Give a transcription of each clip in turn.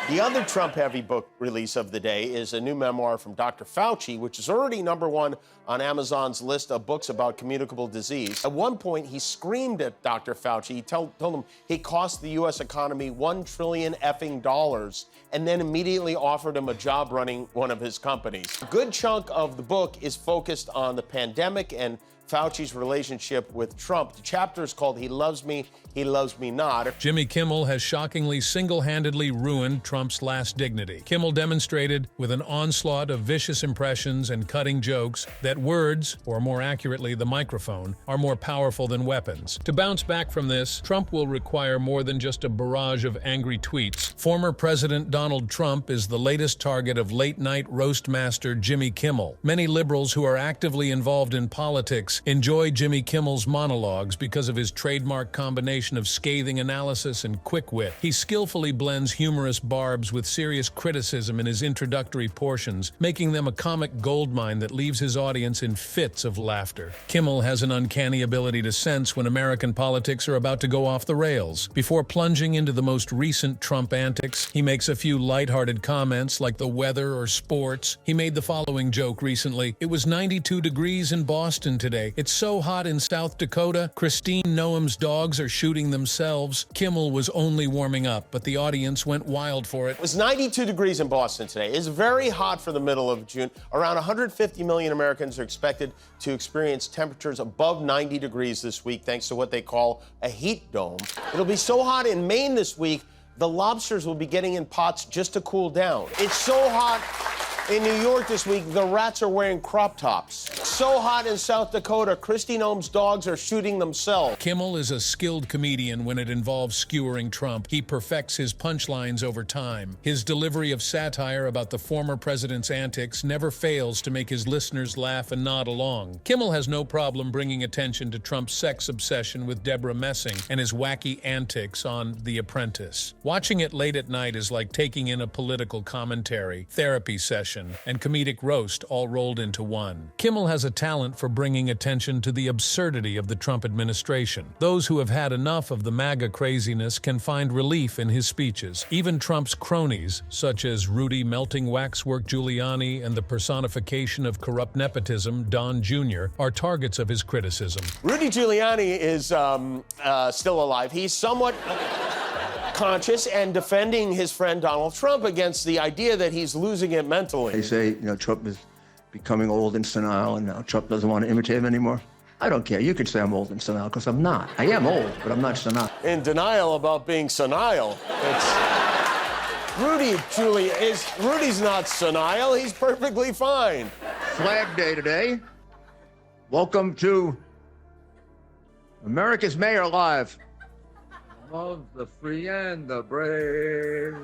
The other Trump-heavy book release of the day is a new memoir from Dr. Fauci, which is already #1 on Amazon's list of books about communicable disease. At one point, he screamed at Dr. Fauci. He told him he cost the U.S. economy $1 trillion effing dollars, and then immediately offered him a job running one of his companies. A good chunk of the book is focused on the pandemic and Fauci's relationship with Trump. The chapter is called He Loves Me Not. Jimmy Kimmel has shockingly single-handedly ruined Trump's last dignity. Kimmel demonstrated with an onslaught of vicious impressions and cutting jokes that words, or more accurately the microphone, are more powerful than weapons. To bounce back from this, Trump will require more than just a barrage of angry tweets. Former President Donald Trump is the latest target of late-night roast master Jimmy Kimmel. Many liberals who are actively involved in politics enjoy Jimmy Kimmel's monologues because of his trademark combination of scathing analysis and quick wit. He skillfully blends humorous barbs with serious criticism in his introductory portions, making them a comic goldmine that leaves his audience in fits of laughter. Kimmel has an uncanny ability to sense when American politics are about to go off the rails. Before plunging into the most recent Trump antics, he makes a few lighthearted comments like the weather or sports. He made the following joke recently: "It was 92 degrees in Boston today. It's so hot in South Dakota, Christine Noem's dogs are shooting themselves." Kimmel was only warming up, but the audience went wild for it. It was 92 degrees in Boston today. It's very hot for the middle of June. Around 150 million Americans are expected to experience temperatures above 90 degrees this week, thanks to what they call a heat dome. It'll be so hot in Maine this week, the lobsters will be getting in pots just to cool down. It's so hot in New York this week, the rats are wearing crop tops. So hot in South Dakota, Kristi Noem's dogs are shooting themselves. Kimmel is a skilled comedian when it involves skewering Trump. He perfects his punchlines over time. His delivery of satire about the former president's antics never fails to make his listeners laugh and nod along. Kimmel has no problem bringing attention to Trump's sex obsession with Deborah Messing and his wacky antics on The Apprentice. Watching it late at night is like taking in a political commentary, therapy session, and comedic roast all rolled into one. Kimmel has a talent for bringing attention to the absurdity of the Trump administration. Those who have had enough of the MAGA craziness can find relief in his speeches. Even Trump's cronies, such as Rudy Melting Waxwork Giuliani and the personification of corrupt nepotism, Don Jr., are targets of his criticism. Rudy Giuliani is still alive. He's somewhat conscious and defending his friend Donald Trump against the idea that he's losing it mentally. They say, Trump is becoming old and senile, and now Trump doesn't want to imitate him anymore. I don't care. You could say I'm old and senile, because I'm not. I am old, but I'm not senile. In denial about being senile. Rudy's not senile. He's perfectly fine. Flag Day today. Welcome to America's Mayor Live. Love the free and the brave.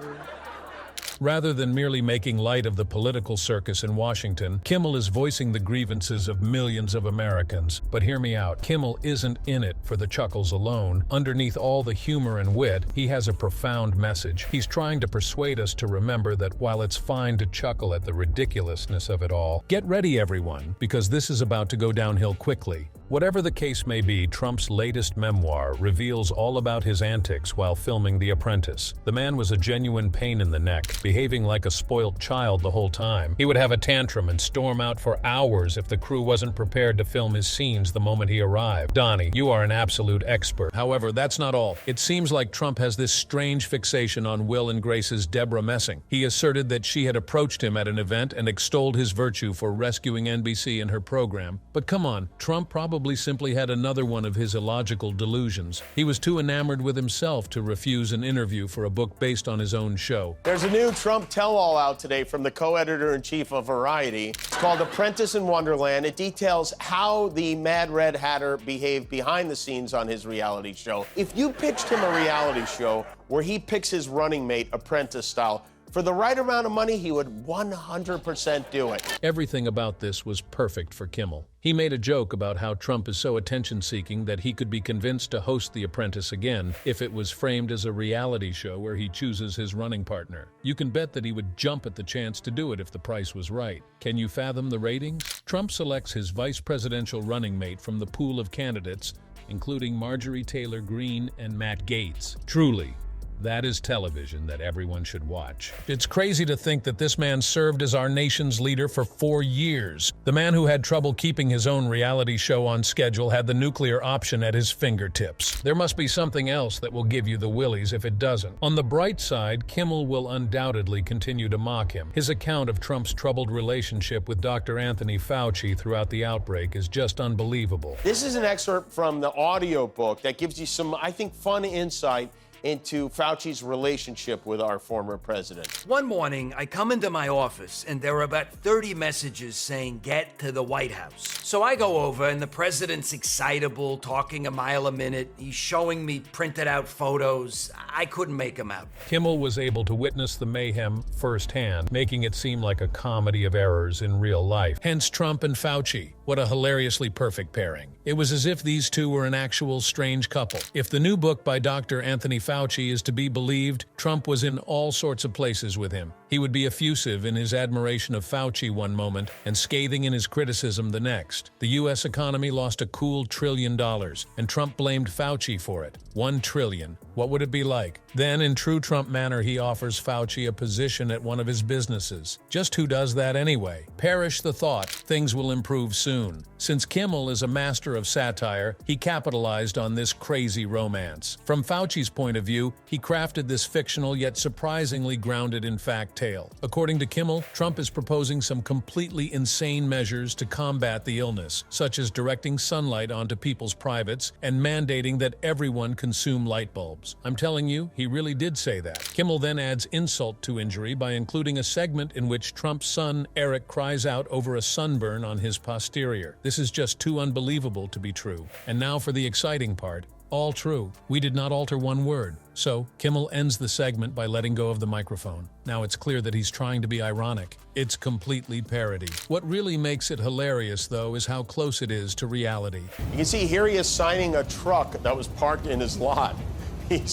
Rather than merely making light of the political circus in Washington, Kimmel is voicing the grievances of millions of Americans. But hear me out, Kimmel isn't in it for the chuckles alone. Underneath all the humor and wit, he has a profound message. He's trying to persuade us to remember that while it's fine to chuckle at the ridiculousness of it all, get ready everyone, because this is about to go downhill quickly. Whatever the case may be, Trump's latest memoir reveals all about his antics while filming The Apprentice. The man was a genuine pain in the neck, behaving like a spoiled child the whole time. He would have a tantrum and storm out for hours if the crew wasn't prepared to film his scenes the moment he arrived. Donnie, you are an absolute expert. However, that's not all. It seems like Trump has this strange fixation on Will and Grace's Deborah Messing. He asserted that she had approached him at an event and extolled his virtue for rescuing NBC in her program. But come on, Trump probably simply had another one of his illogical delusions. He was too enamored with himself to refuse an interview for a book based on his own show. There's a new Trump tell-all out today from the co-editor-in-chief of Variety. It's called Apprentice in Wonderland. It details how the Mad Red Hatter behaved behind the scenes on his reality show. If you pitched him a reality show where he picks his running mate, Apprentice style, for the right amount of money, he would 100% do it. Everything about this was perfect for Kimmel. He made a joke about how Trump is so attention-seeking that he could be convinced to host The Apprentice again if it was framed as a reality show where he chooses his running partner. You can bet that he would jump at the chance to do it if the price was right. Can you fathom the ratings? Trump selects his vice presidential running mate from the pool of candidates, including Marjorie Taylor Greene and Matt Gaetz. Truly, That is television that everyone should watch. It's crazy to think that this man served as our nation's leader for 4 years. The man who had trouble keeping his own reality show on schedule had the nuclear option at his fingertips. There must be something else that will give you the willies if it doesn't. On the bright side, Kimmel will undoubtedly continue to mock him. His account of Trump's troubled relationship with Dr. Anthony Fauci throughout the outbreak is just unbelievable. This is an excerpt from the audio book that gives you some, I think, fun insight into Fauci's relationship with our former president. One morning, I come into my office, and there are about 30 messages saying, "Get to the White House." So I go over, and the president's excitable, talking a mile a minute. He's showing me printed out photos. I couldn't make him out. Kimmel was able to witness the mayhem firsthand, making it seem like a comedy of errors in real life. Hence Trump and Fauci. What a hilariously perfect pairing. It was as if these two were an actual strange couple. If the new book by Dr. Anthony Fauci is to be believed, Trump was in all sorts of places with him. He would be effusive in his admiration of Fauci one moment and scathing in his criticism the next. The U.S. economy lost a cool $1 trillion, and Trump blamed Fauci for it. $1 trillion. What would it be like? Then, in true Trump manner, he offers Fauci a position at one of his businesses. Just who does that anyway? Perish the thought, things will improve soon. Since Kimmel is a master of satire, he capitalized on this crazy romance. From Fauci's point of view, he crafted this fictional yet surprisingly grounded in fact tale. According to Kimmel, Trump is proposing some completely insane measures to combat the illness, such as directing sunlight onto people's privates and mandating that everyone consume light bulbs. I'm telling you, he really did say that. Kimmel then adds insult to injury by including a segment in which Trump's son, Eric, cries out over a sunburn on his posterior. This is just too unbelievable to be true. And now for the exciting part. All true. We did not alter one word. So, Kimmel ends the segment by letting go of the microphone. Now it's clear that he's trying to be ironic. It's completely parody. What really makes it hilarious, though, is how close it is to reality. You can see here he is signing a truck that was parked in his lot. He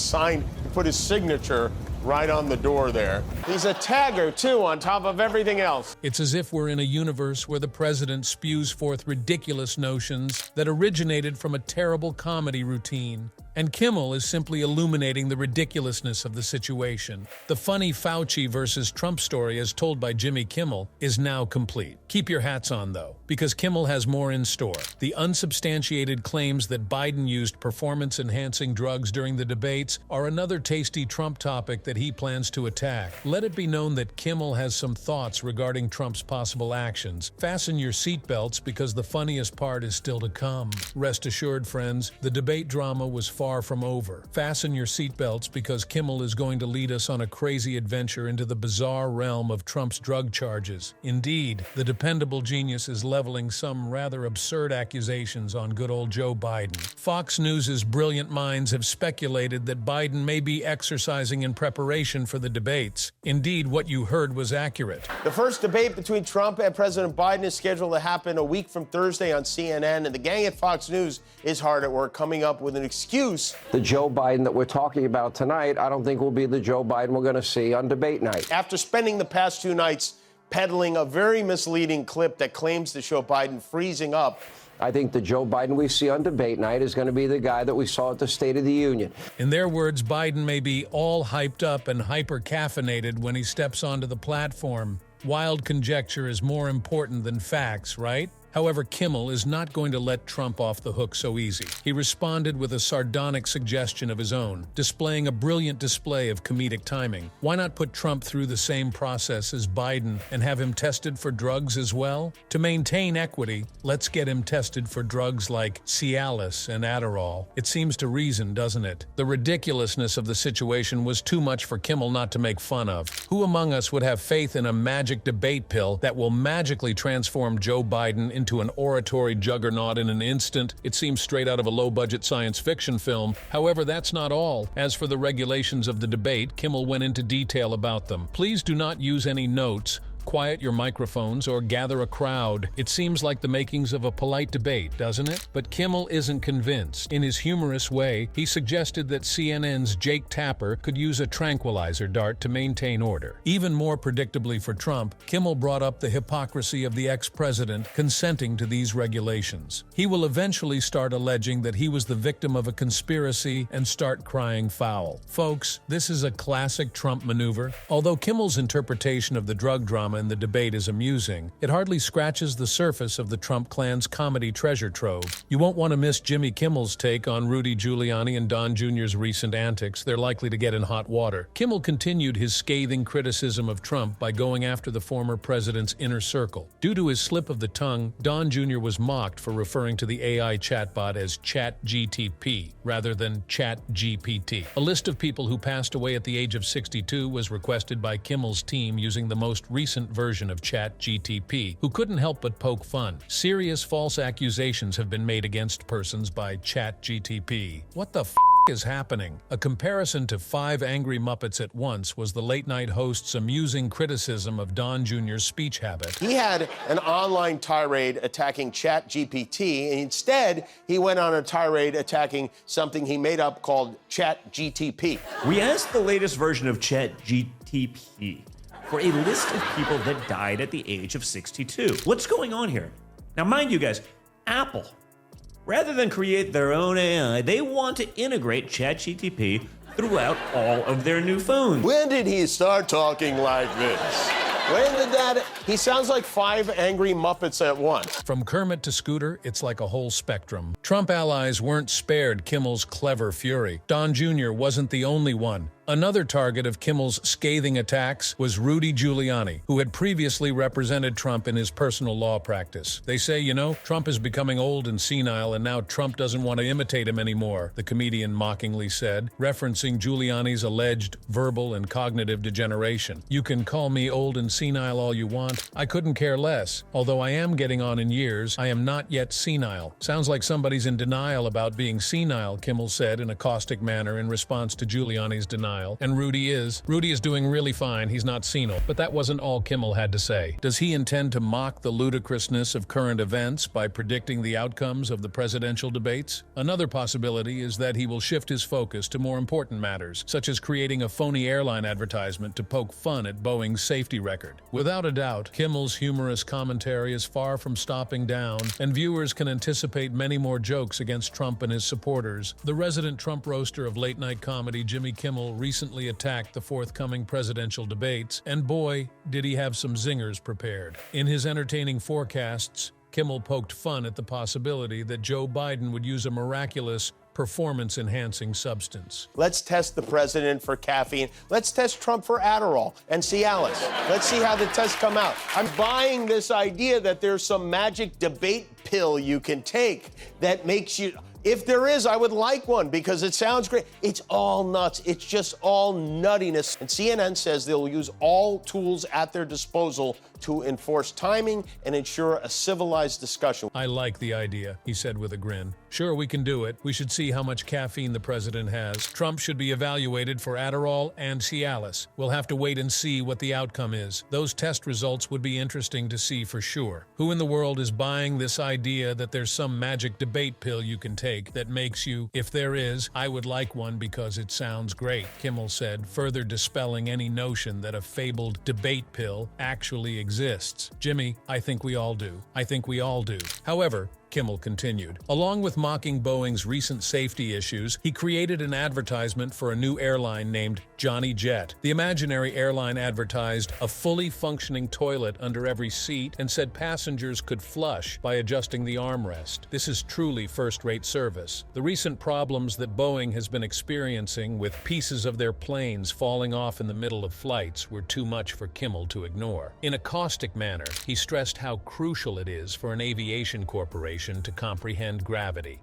put his signature right on the door there. He's a tagger, too, on top of everything else. It's as if we're in a universe where the president spews forth ridiculous notions that originated from a terrible comedy routine. And Kimmel is simply illuminating the ridiculousness of the situation. The funny Fauci versus Trump story, as told by Jimmy Kimmel, is now complete. Keep your hats on, though, because Kimmel has more in store. The unsubstantiated claims that Biden used performance-enhancing drugs during the debates are another tasty Trump topic that he plans to attack. Let it be known that Kimmel has some thoughts regarding Trump's possible actions. Fasten your seatbelts because the funniest part is still to come. Rest assured, friends, the debate drama was far from over. Fasten your seatbelts because Kimmel is going to lead us on a crazy adventure into the bizarre realm of Trump's drug charges. Indeed, the dependable genius is leveling some rather absurd accusations on good old Joe Biden. Fox News' brilliant minds have speculated that Biden may be exercising in preparation for the debates. Indeed, what you heard was accurate. The first debate between Trump and President Biden is scheduled to happen a week from Thursday on CNN, and the gang at Fox News is hard at work coming up with an excuse. The Joe Biden that we're talking about tonight, I don't think will be the Joe Biden we're going to see on debate night. After spending the past 2 nights peddling a very misleading clip that claims to show Biden freezing up, I think the Joe Biden we see on debate night is going to be the guy that we saw at the State of the Union. In their words, Biden may be all hyped up and hyper-caffeinated when he steps onto the platform. Wild conjecture is more important than facts, right? However, Kimmel is not going to let Trump off the hook so easy. He responded with a sardonic suggestion of his own, displaying a brilliant display of comedic timing. Why not put Trump through the same process as Biden and have him tested for drugs as well? To maintain equity, let's get him tested for drugs like Cialis and Adderall. It seems to reason, doesn't it? The ridiculousness of the situation was too much for Kimmel not to make fun of. Who among us would have faith in a magic debate pill that will magically transform Joe Biden into an oratory juggernaut in an instant? It seems straight out of a low-budget science fiction film. However, that's not all. As for the regulations of the debate, Kimmel went into detail about them. Please do not use any notes, Quiet your microphones or gather a crowd. It seems like the makings of a polite debate, doesn't it? But Kimmel isn't convinced. In his humorous way, he suggested that CNN's Jake Tapper could use a tranquilizer dart to maintain order. Even more predictably for Trump, Kimmel brought up the hypocrisy of the ex-president consenting to these regulations. He will eventually start alleging that he was the victim of a conspiracy and start crying foul. Folks, this is a classic Trump maneuver. Although Kimmel's interpretation of the drug drama in the debate is amusing, it hardly scratches the surface of the Trump clan's comedy treasure trove. You won't want to miss Jimmy Kimmel's take on Rudy Giuliani and Don Jr.'s recent antics. They're likely to get in hot water. Kimmel continued his scathing criticism of Trump by going after the former president's inner circle. Due to his slip of the tongue, Don Jr. was mocked for referring to the AI chatbot as ChatGTP rather than ChatGPT. A list of people who passed away at the age of 62 was requested by Kimmel's team using the most recent version of ChatGTP, who couldn't help but poke fun. Serious false accusations have been made against persons by ChatGTP. What the f*** is happening? A comparison to 5 Angry Muppets at Once was the late-night host's amusing criticism of Don Jr.'s speech habit. He had an online tirade attacking ChatGPT, and instead, he went on a tirade attacking something he made up called ChatGTP. We asked the latest version of ChatGTP for a list of people that died at the age of 62. What's going on here? Now, mind you guys, Apple, rather than create their own AI, they want to integrate ChatGTP throughout all of their new phones. When did he start talking like this? When did that? He sounds like 5 Angry Muppets at once. From Kermit to Scooter, it's like a whole spectrum. Trump allies weren't spared Kimmel's clever fury. Don Jr. wasn't the only one. Another target of Kimmel's scathing attacks was Rudy Giuliani, who had previously represented Trump in his personal law practice. They say, you know, Trump is becoming old and senile, and now Trump doesn't want to imitate him anymore, the comedian mockingly said, referencing Giuliani's alleged verbal and cognitive degeneration. You can call me old and senile all you want. I couldn't care less. Although I am getting on in years, I am not yet senile. Sounds like somebody's in denial about being senile, Kimmel said in a caustic manner in response to Giuliani's denial. And Rudy is doing really fine. He's not senile. But that wasn't all Kimmel had to say. Does he intend to mock the ludicrousness of current events by predicting the outcomes of the presidential debates? Another possibility is that he will shift his focus to more important matters, such as creating a phony airline advertisement to poke fun at Boeing's safety record. Without a doubt, Kimmel's humorous commentary is far from stopping down, and viewers can anticipate many more jokes against Trump and his supporters. The resident Trump roaster of late-night comedy, Jimmy Kimmel, recently attacked the forthcoming presidential debates, and boy, did he have some zingers prepared. In his entertaining forecasts, Kimmel poked fun at the possibility that Joe Biden would use a miraculous performance-enhancing substance. Let's test the president for caffeine. Let's test Trump for Adderall and Cialis. Let's see how the tests come out. I'm buying this idea that there's some magic debate pill you can take that makes you... If there is, I would like one because it sounds great. It's all nuts. It's just all nuttiness. And CNN says they'll use all tools at their disposal to enforce timing and ensure a civilized discussion. I like the idea, he said with a grin. Sure, we can do it. We should see how much caffeine the president has. Trump should be evaluated for Adderall and Cialis. We'll have to wait and see what the outcome is. Those test results would be interesting to see for sure. Who in the world is buying this idea that there's some magic debate pill you can take that makes you, if there is, I would like one because it sounds great, Kimmel said, further dispelling any notion that a fabled debate pill actually exists. Jimmy, I think we all do. I think we all do. However, Kimmel continued. Along with mocking Boeing's recent safety issues, he created an advertisement for a new airline named Johnny Jet. The imaginary airline advertised a fully functioning toilet under every seat and said passengers could flush by adjusting the armrest. This is truly first-rate service. The recent problems that Boeing has been experiencing with pieces of their planes falling off in the middle of flights were too much for Kimmel to ignore. In a caustic manner, he stressed how crucial it is for an aviation corporation to comprehend gravity.